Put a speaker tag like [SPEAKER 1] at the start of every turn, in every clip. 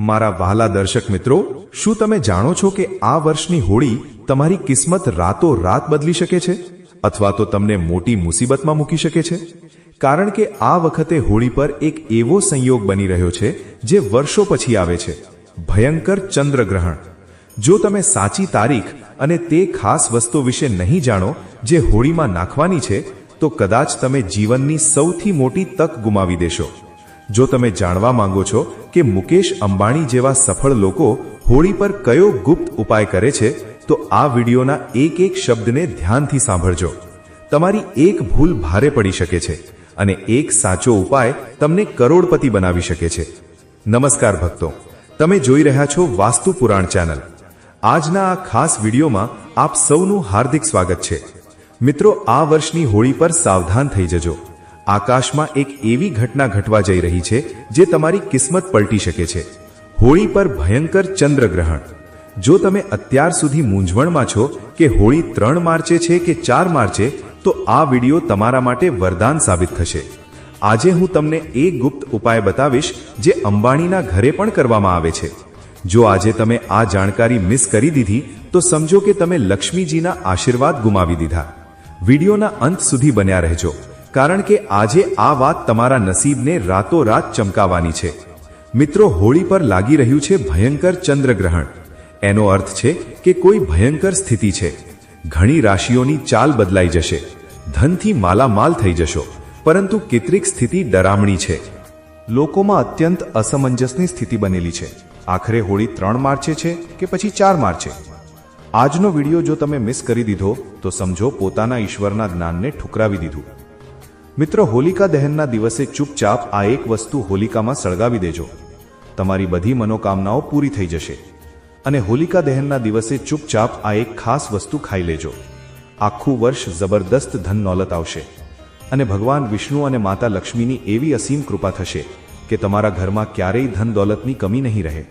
[SPEAKER 1] મારા વહાલા દર્શક મિત્રો, શું તમે જાણો છો કે આ વર્ષની હોળી તમારી કિસ્મત રાતોરાત બદલી શકે છે અથવા તો તમને મોટી મુસીબતમાં મૂકી શકે છે? કારણ કે આ વખતે હોળી પર એક એવો સંયોગ બની રહ્યો છે જે વર્ષો પછી આવે છે, ભયંકર ચંદ્રગ્રહણ. જો તમે સાચી તારીખ અને તે ખાસ વસ્તુ વિશે નહીં જાણો જે હોળીમાં નાખવાની છે, તો કદાચ તમે જીવનની સૌથી મોટી તક ગુમાવી દેશો. જો તમે જાણવા માંગો છો કે મુકેશ અંબાણી જેવા સફળ લોકો હોળી પર કયો ગુપ્ત ઉપાય કરે છે, તો આ વિડીયોના એક એક શબ્દને ધ્યાનથી સાંભળજો. તમારી એક ભૂલ ભારે પડી શકે છે અને એક સાચો ઉપાય તમને કરોડપતિ બનાવી શકે છે. નમસ્કાર ભક્તો, તમે જોઈ રહ્યા છો વાસ્તુ પુરાણ ચેનલ. આજના આ ખાસ વિડીયોમાં આપ સૌનું હાર્દિક સ્વાગત છે. મિત્રો, આ વર્ષની હોળી પર સાવધાન થઈ જજો. આકાશમાં એક એવી ઘટના ઘટવા જઈ રહી છે જે તમારી કિસ્મત પલટી શકે છે. હોળી પર ભયંકર ચંદ્રગ્રહણ. જો તમે અત્યાર સુધી મૂંઝવણમાં છો કે હોળી 3 માર્ચે છે કે 4 માર્ચે, તો આ વિડીયો તમારા માટે વરદાન સાબિત થશે. આજે હું તમને એક ગુપ્ત ઉપાય બતાવીશ જે અંબાણીના ઘરે પણ કરવામાં આવે છે. જો આજે તમે આ જાણકારી મિસ કરી દીધી તો સમજો કે તમે લક્ષ્મીજીના આશીર્વાદ ગુમાવી દીધા. વિડીયોના અંત સુધી બન્યા રહેજો, કારણ કે આજે આ વાત તમારા નસીબને રાતોરાત ચમકાવવાની છે. મિત્રો, હોળી પર લાગી રહ્યું છે ભયંકર ચંદ્રગ્રહણ. એનો અર્થ છે કે કોઈ ભયંકર સ્થિતિ છે. ઘણી રાશિઓની ચાલ બદલાઈ જશે, ધનથી માલામાલ થઈ જશો, પરંતુ કેટલીક સ્થિતિ ડરામણી છે. લોકોમાં અત્યંત અસમંજસની સ્થિતિ બનેલી છે. આખરે હોળી 3 માર્ચે છે કે પછી 4 માર્ચે? આજનો વિડીયો જો તમે મિસ કરી દીધો તો સમજો પોતાના ઈશ્વરના જ્ઞાનને ઠુકરાવી દીધું. મિત્રો, હોલિકા દહનના દિવસે ચૂપચાપ આ એક વસ્તુ હોલિકામાં સળગાવી દેજો. તમારી બધી મનોકામનાઓ પૂરી થઈ જશે. અને હોલિકા દહનના દિવસે ચૂપચાપ આ એક ખાસ વસ્તુ ખાઈ લેજો. આખું વર્ષ જબરદસ્ત ધન દોલત આવશે અને ભગવાન વિષ્ણુ અને માતા લક્ષ્મીની એવી અસીમ કૃપા થશે કે તમારા ઘરમાં ક્યારેય ધન દોલતની કમી નહીં રહે.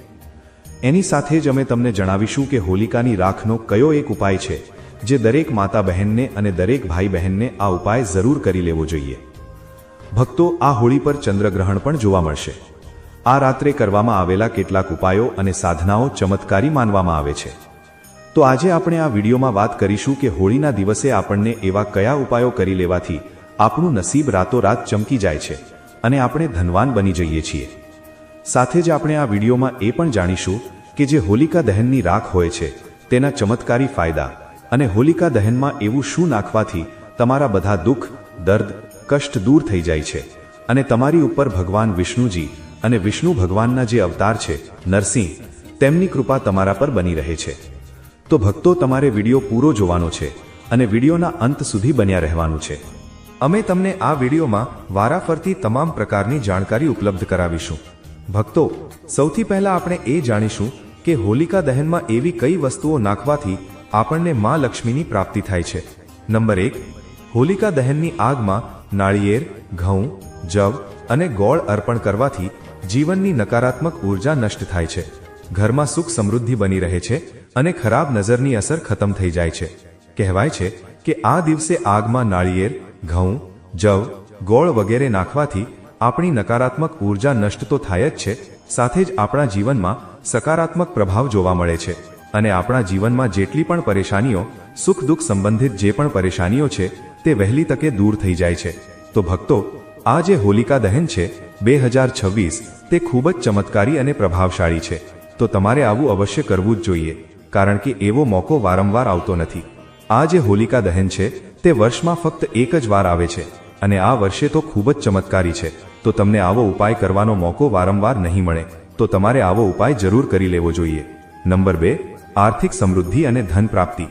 [SPEAKER 1] એની સાથે જ અમે તમને જણાવીશું કે હોલિકાની રાખનો કયો એક ઉપાય છે જે દરેક માતા બહેનને અને દરેક ભાઈ બહેનને આ ઉપાય જરૂર કરી લેવો જોઈએ. ભક્તો, આ હોળી પર ચંદ્રગ્રહણ પણ જોવા મળશે. આ રાત્રે કરવામાં આવેલા કેટલાક ઉપાયો અને સાધનાઓ ચમત્કારી માનવામાં આવે છે. તો આજે આપણે આ વિડીયોમાં વાત કરીશું કે હોળીના દિવસે આપણને એવા કયા ઉપાયો કરી લેવાથી આપણું નસીબ રાતોરાત ચમકી જાય છે અને આપણે ધનવાન બની જઈએ છીએ. સાથે જ આપણે આ વિડીયોમાં એ પણ જાણીશું કે જે હોલિકા દહનની રાખ હોય છે તેના ચમત્કારી ફાયદા અને હોલિકા દહનમાં એવું શું નાખવાથી તમારા બધા દુઃખ, દર્દ, કષ્ટ દૂર થઈ જાય છે અને તમારી ઉપર ભગવાન વિષ્ણુજી અને વિષ્ણુ ભગવાનના જે અવતાર છે નરસિંહ, તેમની કૃપા તમારા પર બની રહે છે. તો ભક્તો, તમારે વિડીયો પૂરો જોવાનો છે અને વિડીયોના અંત સુધી બન્યા રહેવાનું છે. અમે તમને આ વિડીયોમાં વારાફરતી તમામ પ્રકારની જાણકારી ઉપલબ્ધ કરાવીશું. ભક્તો, સૌથી પહેલા આપણે એ જાણીશું કે હોલિકા દહનમાં એવી કઈ વસ્તુઓ નાખવાથી આપણને માં લક્ષ્મીની પ્રાપ્તિ થાય છે. નંબર 1, હોલિકા દહનની આગમાં નાળિયેર, ઘઉં, જવ અને ગોળ અર્પણ કરવાથી જીવનની નકારાત્મક ઉર્જા નષ્ટ થાય છે. ઘરમાં સુખ સમૃદ્ધિ બની રહે છે અને ખરાબ નજરની અસર ખતમ થઈ જાય છે. કહેવાય છે કે આ દિવસે આગમાં નાળિયેર, ઘઉં, જવ, ગોળ વગેરે નાખવાથી આપણી નકારાત્મક ઉર્જા નષ્ટ તો થાય જ છે, સાથે જ આપણા જીવનમાં સકારાત્મક પ્રભાવ જોવા મળે છે અને આપણા જીવનમાં જેટલી પણ પરેશાનીઓ, સુખ દુઃખ સંબંધિત જે પણ પરેશાનીઓ છે તે વહેલી તકે દૂર થઈ જાય છે. તો ભક્તો, આ જે હોલિકા દહન છે 2026, તે ખૂબ જ ચમત્કારી અને પ્રભાવશાળી છે. તો તમારે આવું અવશ્ય કરવું જ જોઈએ, કારણ કે એવો મોકો વારંવાર આવતો નથી. આ જે હોલિકા દહન છે તે વર્ષમાં ફક્ત એક જ વાર આવે છે અને આ વર્ષે તો ખૂબ જ ચમત્કારી છે. તો તમને આવો ઉપાય કરવાનો મોકો વારંવાર નહીં મળે, તો તમારે આવો ઉપાય જરૂર કરી લેવો જોઈએ. નંબર 2, આર્થિક સમૃદ્ધિ અને ધન પ્રાપ્તિ.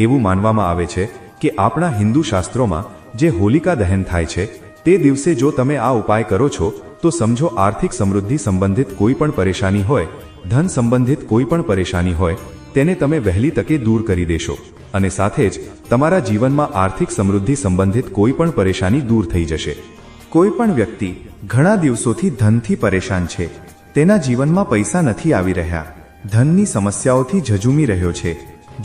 [SPEAKER 1] એવું માનવામાં આવે છે કે આપણા હિન્દુ શાસ્ત્રોમાં જે હોલિકા દહન થાય છે તે દિવસે જો તમે આ ઉપાય કરો છો તો સમજો આર્થિક સમૃદ્ધિ સંબંધિત કોઈ પણ પરેશાની હોય, ધન સંબંધિત કોઈ પણ પરેશાની હોય, તેને તમે વહેલી તકે દૂર કરી દેશો અને સાથે જ તમારા જીવનમાં આર્થિક સમૃદ્ધિ સંબંધિત કોઈ પણ પરેશાની દૂર થઈ જશે. કોઈ પણ વ્યક્તિ ઘણા દિવસોથી ધનથી પરેશાન છે, તેના જીવનમાં પૈસા નથી આવી રહ્યા, ધનની સમસ્યાઓથી ઝઝૂમી રહ્યો છે,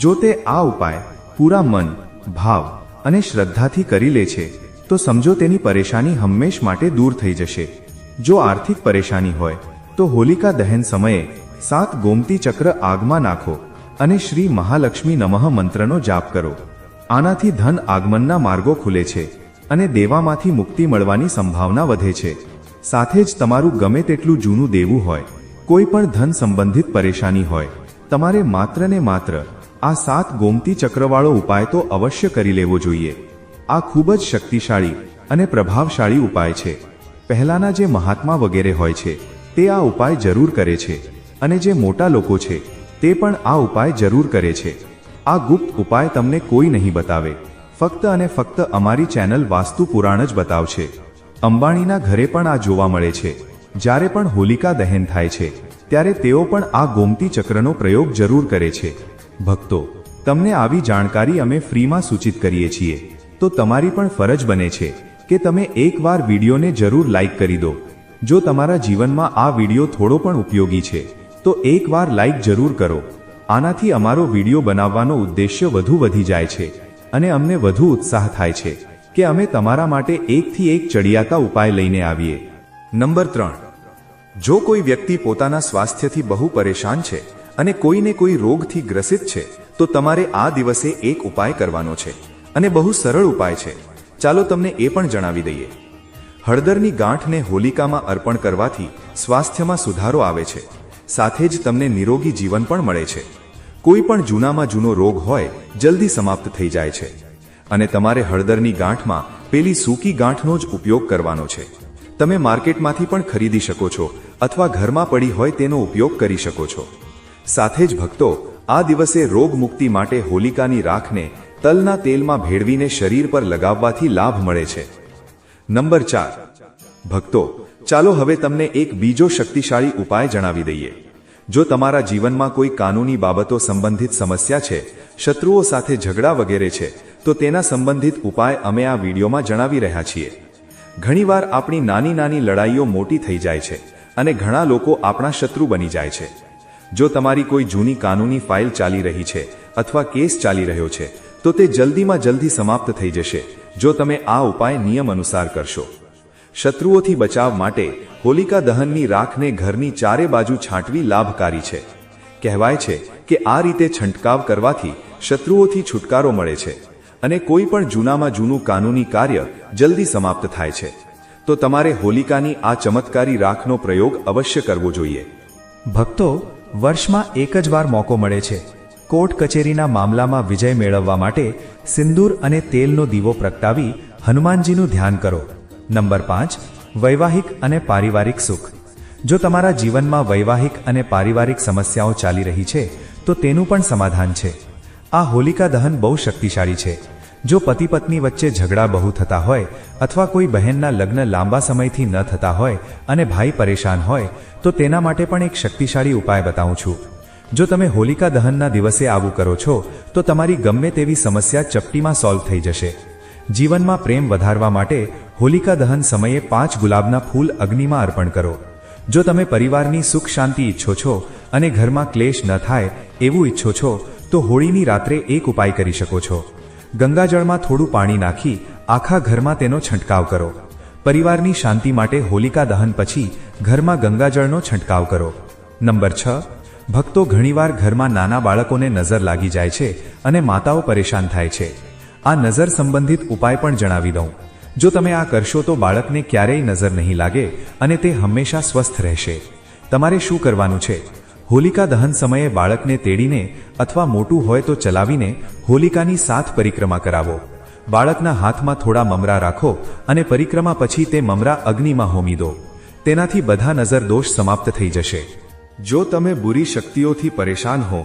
[SPEAKER 1] જો તે આ ઉપાય પૂરા મન, ભાવ અને શ્રદ્ધાથી કરી લે છે તો સમજો તેની પરેશાની હંમેશ માટે દૂર થઈ જશે. જો આર્થિક પરેશાની હોય તો હોલિકા દહન સમયે 7 ગોમતી ચક્ર આગમાં નાખો અને શ્રી મહાલક્ષ્મી નમઃ મંત્રનો જાપ કરો. આનાથી ધન આગમનના માર્ગો ખુલે છે અને દેવામાંથી મુક્તિ મળવાની સંભાવના વધે છે. સાથે જ તમારું ગમે તેટલું જૂનું દેવું હોય, કોઈ પણ ધન સંબંધિત પરેશાની હોય, તમારે માત્ર ને માત્ર આ 7 ગોમતી ચક્રવાળો ઉપાય તો અવશ્ય કરી લેવો જોઈએ. આ ખૂબ જ શક્તિશાળી અને પ્રભાવશાળી ઉપાય છે. પહેલાના જે મહાત્મા વગેરે હોય છે તે આ ઉપાય જરૂર કરે છે અને જે મોટા લોકો છે તે પણ આ ઉપાય જરૂર કરે છે. આ ગુપ્ત ઉપાય તમને કોઈ નહીં બતાવે, ફક્ત અને ફક્ત અમારી ચેનલ વાસ્તુ પુરાણ જ બતાવશે. અંબાણીના ઘરે પણ આ જોવા મળે છે. જ્યારે પણ હોલિકા દહન થાય છે ત્યારે તેઓ પણ આ ગોમતી ચક્રનો પ્રયોગ જરૂર કરે છે. ભક્તો, તમને આવી જાણકારી અમે ફ્રીમાં સૂચિત કરીએ છીએ, તો તમારી પણ ફરજ બને છે કે તમે એકવાર વિડીયોને જરૂર લાઈક કરી દો. જો તમારા જીવનમાં આ વિડીયો થોડો પણ ઉપયોગી છે તો એકવાર લાઈક જરૂર કરો. આનાથી અમારો વિડીયો બનાવવાનો ઉદ્દેશ્ય વધુ વધી જાય છે અને અમને વધુ ઉત્સાહ થાય છે કે અમે તમારા માટે એકથી એક ચડિયાતા ઉપાય લઈને આવીએ. નંબર 3. જો કોઈ વ્યક્તિ પોતાના સ્વાસ્થ્યથી બહુ પરેશાન છે અને કોઈને કોઈ રોગથી ગ્રસિત છે તો તમારે આ દિવસે એક ઉપાય કરવાનો છે અને બહુ સરળ ઉપાય છે. ચાલો તમને એ પણ જણાવી દઈએ. હળદરની ગાંઠને હોલિકામાં અર્પણ કરવાથી સ્વાસ્થ્યમાં સુધારો આવે છે. સાથે જ તમને નિરોગી જીવન પણ મળે છે. કોઈ પણ જૂનામાં જૂનો રોગ હોય જલ્દી સમાપ્ત થઈ જાય છે. અને તમારે હળદરની ગાંઠમાં પેલી સૂકી ગાંઠનો જ ઉપયોગ કરવાનો છે. તમે માર્કેટમાંથી પણ ખરીદી શકો છો અથવા ઘરમાં પડી હોય તેનો ઉપયોગ કરી શકો છો. સાથે જ ભક્તો, આ દિવસે રોગ મુક્તિ માટે હોલિકાની રાખને તલના તેલમાં ભેળવીને શરીર પર લગાવવાથી લાભ મળે છે. નંબર 4. ભક્તો, ચાલો હવે તમને એક બીજો શક્તિશાળી ઉપાય જણાવી દઈએ. જો તમારા જીવનમાં કોઈ કાનૂની બાબતો સંબંધિત સમસ્યા છે, શત્રુઓ સાથે ઝઘડા વગેરે છે, તો તેના સંબંધિત ઉપાય અમે આ વિડીયોમાં જણાવી રહ્યા છીએ. ઘણીવાર આપણી નાની નાની લડાઈઓ મોટી થઈ જાય છે અને ઘણા લોકો આપણા શત્રુ બની જાય છે. જો તમારી કોઈ જૂની કાનૂની ફાઇલ ચાલી રહી છે અથવા કેસ ચાલી રહ્યો છે તો તે જલ્દીમાં જલ્દી સમાપ્ત થઈ જશે જો તમે આ ઉપાય નિયમ અનુસાર કરશો. શત્રુઓથી બચાવ માટે હોલિકા દહનની રાખને ઘરની ચારે બાજુ છાંટવી લાભકારી છે. કહેવાય છે કે આ રીતે છંટકાવ કરવાથી શત્રુઓથી છુટકારો મળે છે અને કોઈ પણ જૂનામાં જૂનું કાનૂની કાર્ય જલ્દી સમાપ્ત થાય છે. તો તમારે હોલિકાની આ ચમત્કારી રાખનો પ્રયોગ અવશ્ય કરવો જોઈએ.
[SPEAKER 2] ભક્તો, વર્ષમાં એક જ વાર મોકો મળે છે કોર્ટ કચેરીના મામલામાં વિજય મેળવવા માટે સિંદૂર અને તેલનો દીવો પ્રગટાવી હનુમાનજીનું ધ્યાન કરો. નંબર 5. વૈવાહિક અને પારિવારિક સુખ. જો તમારા જીવનમાં વૈવાહિક અને પારિવારિક સમસ્યાઓ ચાલી રહી છે તો તેનું પણ સમાધાન છે. આ હોલિકા દહન બહુ શક્તિશાળી છે. જો પતિ પત્ની વચ્ચે ઝઘડા બહુ થતા હોય અથવા કોઈ બહેનના લગ્ન લાંબા સમયથી ન થતા હોય અને ભાઈ પરેશાન હોય તો તેના માટે પણ એક શક્તિશાળી ઉપાય બતાવું છું. જો તમે હોલિકા દહનના દિવસે આવું કરો છો તો તમારી ગમે તેવી સમસ્યા ચપટીમાં સોલ્વ થઈ જશે. જીવનમાં પ્રેમ વધારવા માટે હોલિકા દહન સમયે 5 ગુલાબના ફૂલ અગ્નિમાં અર્પણ કરો. જો તમે પરિવારની સુખ શાંતિ ઈચ્છો છો અને ઘરમાં ક્લેશ ન થાય એવું ઈચ્છો છો તો હોળીની રાત્રે એક ઉપાય કરી શકો છો. ગંગાજળમાં થોડું પાણી નાખી આખા ઘરમાં તેનો છંટકાવ કરો. પરિવારની શાંતિ માટે હોલિકા દહન પછી ઘરમાં ગંગાજળનો છંટકાવ કરો. નંબર 6. ભક્તો, ઘણીવાર ઘરમાં નાના બાળકોને નજર લાગી જાય છે અને માતાઓ પરેશાન થાય છે. આ નજર સંબંધિત ઉપાય પણ જણાવી દઉં. જો તમે આ કરશો તો બાળકને ક્યારેય નજર નહીં લાગે અને તે હંમેશા સ્વસ્થ રહેશે. તમારે શું કરવાનું છે? હોલિકા દહન સમયે બાળકને તેડીને અથવા મોટું હોય તો ચલાવીને હોલિકાની 7 પરિક્રમા કરાવો. બાળકના હાથમાં થોડા મમરા રાખો અને પરિક્રમા પછી તે મમરા અગ્નિમાં હોમી દો. તેનાથી બધા નજર દોષ સમાપ્ત થઈ જશે. જો તમે બુરી શક્તિઓથી પરેશાન હો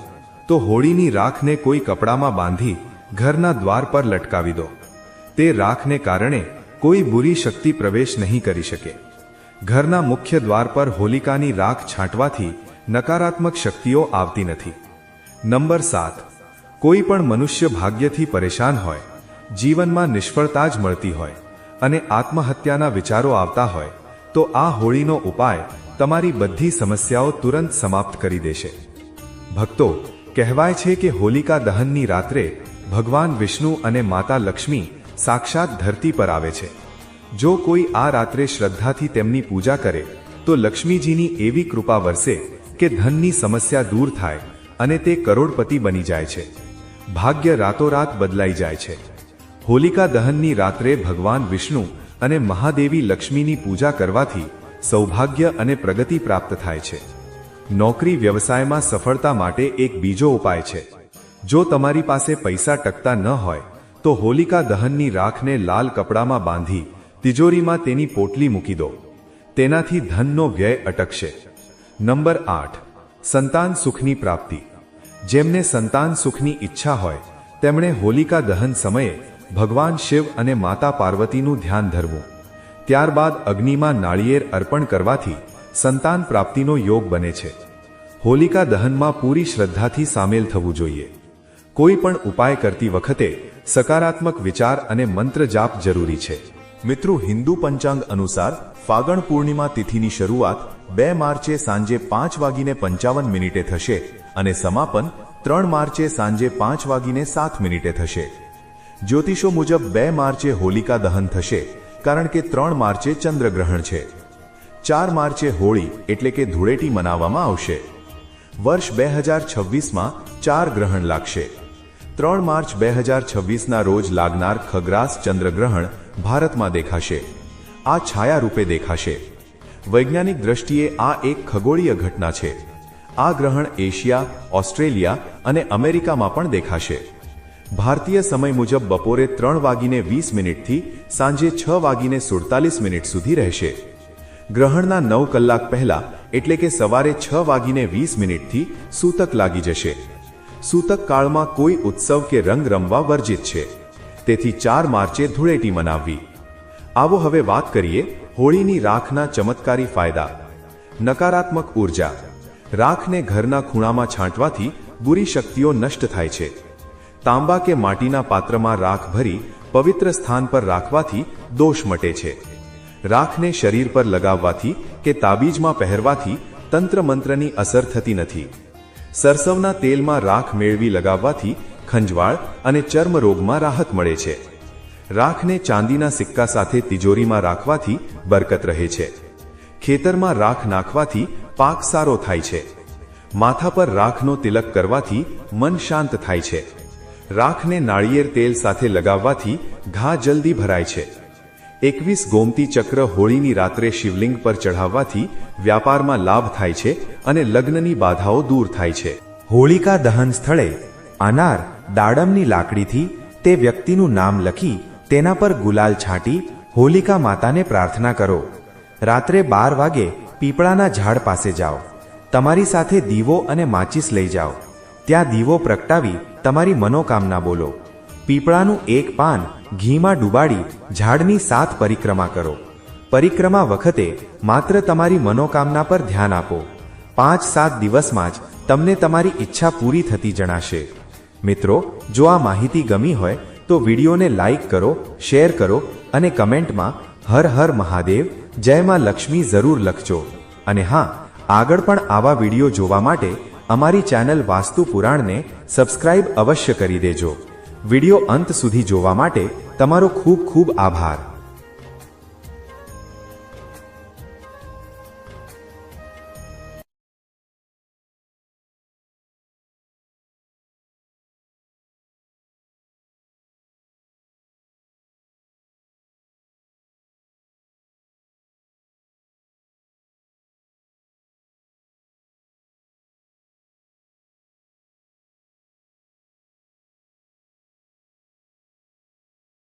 [SPEAKER 2] તો હોળીની રાખને કોઈ કપડામાં બાંધી ઘરના દ્વાર પર લટકાવી દો. તે રાખને કારણે કોઈ બુરી શક્તિ પ્રવેશ નહીં કરી શકે. ઘરના મુખ્ય દ્વાર પર હોલિકાની રાખ છાંટવાથી નકારાત્મક શક્તિઓ આવતી નથી. નંબર 7. કોઈ પણ મનુષ્ય ભાગ્યથી પરેશાન હોય, જીવનમાં નિષ્ફળતા જ મળતી હોય અને આત્મહત્યાના વિચારો આવતા હોય તો આ હોળીનો ઉપાય તમારી બધી સમસ્યાઓ તુરંત સમાપ્ત કરી દેશે. ભક્તો, કહેવાય છે કે હોલિકા દહનની રાત્રે ભગવાન વિષ્ણુ અને માતા લક્ષ્મી સાક્ષાત ધરતી પર આવે છે. જો કોઈ આ રાત્રે શ્રદ્ધાથી તેમની પૂજા કરે
[SPEAKER 1] તો લક્ષ્મીજીની એવી કૃપા વરસે કે ધનની સમસ્યા દૂર થાય અને તે કરોડપતિ બની જાય છે. ભાગ્ય રાતોરાત બદલાઈ જાય છે. હોલિકા દહનની રાત્રે ભગવાન વિષ્ણુ અને મહાદેવી લક્ષ્મીની પૂજા કરવાથી સૌભાગ્ય અને પ્રગતિ પ્રાપ્ત થાય છે. નોકરી વ્યવસાયમાં સફળતા માટે એક બીજો ઉપાય છે. જો તમારી પાસે પૈસા ટકતા ન હોય તો હોલિકા દહનની રાખને લાલ કપડામાં બાંધી તિજોરીમાં તેની પોટલી મૂકી દો. તેનાથી ધનનો વ્યય અટકશે. નંબર 8. સંતાન સુખની પ્રાપ્તિ. જેમને સંતાન સુખની ઈચ્છા હોય તેમણે હોલિકા દહન સમયે ભગવાન શિવ અને માતા પાર્વતીનું ધ્યાન ધરવું. ત્યારબાદ અગ્નિમાં નાળિયેર અર્પણ કરવાથી સંતાન પ્રાપ્તિનો યોગ બને છે. હોલિકા દહનમાં પૂરી શ્રદ્ધાથી સામેલ થવું જોઈએ. કોઈ પણ ઉપાય કરતી વખતે સકારાત્મક વિચાર અને મંત્ર જાપ જરૂરી છે. મિત્રો, હિન્દુ પંચાંગ અનુસાર ફાગણ પૂર્ણિમા તિથિની શરૂઆત 2 માર્ચે સાંજે 5:55 થશે અને સમાપન 3 માર્ચે સાંજે 5:07 થશે. જ્યોતિષો મુજબ 2 માર્ચે હોલિકા દહન થશે કારણ કે 3 માર્ચે ચંદ્રગ્રહણ છે. 4 માર્ચે હોળી એટલે કે ધૂળેટી મનાવવામાં આવશે. વર્ષ 2026માં 4 ગ્રહણ લાગશે. 3 માર્ચ 2026ના રોજ લાગનાર ખગ્રાસ ચંદ્રગ્રહણ ભારતમાં દેખાશે. આ છાયા રૂપે દેખાશે. વૈજ્ઞાનિક દ્રષ્ટિએ આ એક ખગોળીય ઘટના છે. આ ગ્રહણ એશિયા, ઓસ્ટ્રેલિયા અને અમેરિકામાં પણ દેખાશે. ભારતીય સમય મુજબ બપોરે 3:20 થી સાંજે 6:47 સુધી રહેશે. ગ્રહણના 9 કલાક પહેલા એટલે કે સવારે 6:20 થી સૂતક લાગી જશે. સૂતક કાળમાં કોઈ ઉત્સવ કે રંગ રમવા વર્જિત છે. તેથી 4 માર્ચે ધૂળેટી મનાવવી. આવો હવે વાત કરીએ હોળીની રાખના ચમત્કારી ફાયદા. નકારાત્મક ઉર્જા. રાખને ઘરના ખૂણામાં છાંટવાથી બુરી શક્તિઓ નષ્ટ થાય છે. તાંબા કે માટીના પાત્રમાં રાખ ભરી પવિત્ર સ્થાન પર રાખવાથી દોષ મટે છે. રાખને શરીર પર લગાવવાથી કે તાબીજમાં પહેરવાથી તંત્ર મંત્રની અસર થતી નથી. સરસવના તેલમાં રાખ મેળવી લગાવવાથી ખંજવાળ અને ચર્મ રોગમાં રાહત મળે છે. રાખને ચાંદીના સિક્કા સાથે તિજોરીમાં રાખવાથી બરકત રહે છે. ખેતરમાં રાખ નાખવાથી પાક સારો થાય છે. માથા પર રાખનો તિલક કરવાથી મન શાંત થાય છે. રાખને નાળિયેર તેલ સાથે લગાવવાથી ઘા જલ્દી ભરાય છે. 21 ગોમતી ચક્ર હોળીની રાત્રે શિવલિંગ પર ચઢાવવાથી વ્યાપારમાં લાભ થાય છે અને લગ્નની બાધાઓ દૂર થાય છે.
[SPEAKER 2] હોલિકા દહન સ્થળે અનાર, દાડમની લાકડીથી તે વ્યક્તિનું નામ લખી તેના પર ગુલાલ છાંટી હોલિકા માતાને પ્રાર્થના કરો. રાત્રે 12 વાગે પીપળાના ઝાડ પાસે જાઓ. તમારી સાથે દીવો અને માચીસ લઈ જાઓ. ત્યાં દીવો પ્રગટાવી તમારી મનોકામના બોલો. પીપળાનું એક પાન ઘીમાં ડુબાડી ઝાડની 7 પરિક્રમા કરો. પરિક્રમા વખતે માત્ર તમારી મનોકામના પર ધ્યાન આપો. 5-7 દિવસમાં જ તમને તમારી ઈચ્છા પૂરી થતી જણાશે. મિત્રો, જો આ માહિતી ગમી હોય તો વિડીયોને લાઈક કરો, શેર કરો અને કમેન્ટમાં હર હર મહાદેવ, જય માં લક્ષ્મી જરૂર લખજો. અને હા, આગળ પણ આવા વિડીયો જોવા માટે અમારી ચેનલ વાસ્તુ પુરાણને સબસ્ક્રાઇબ અવશ્ય કરી દેજો. વિડીયો અંત સુધી જોવા માટે તમારો ખૂબ ખૂબ આભાર.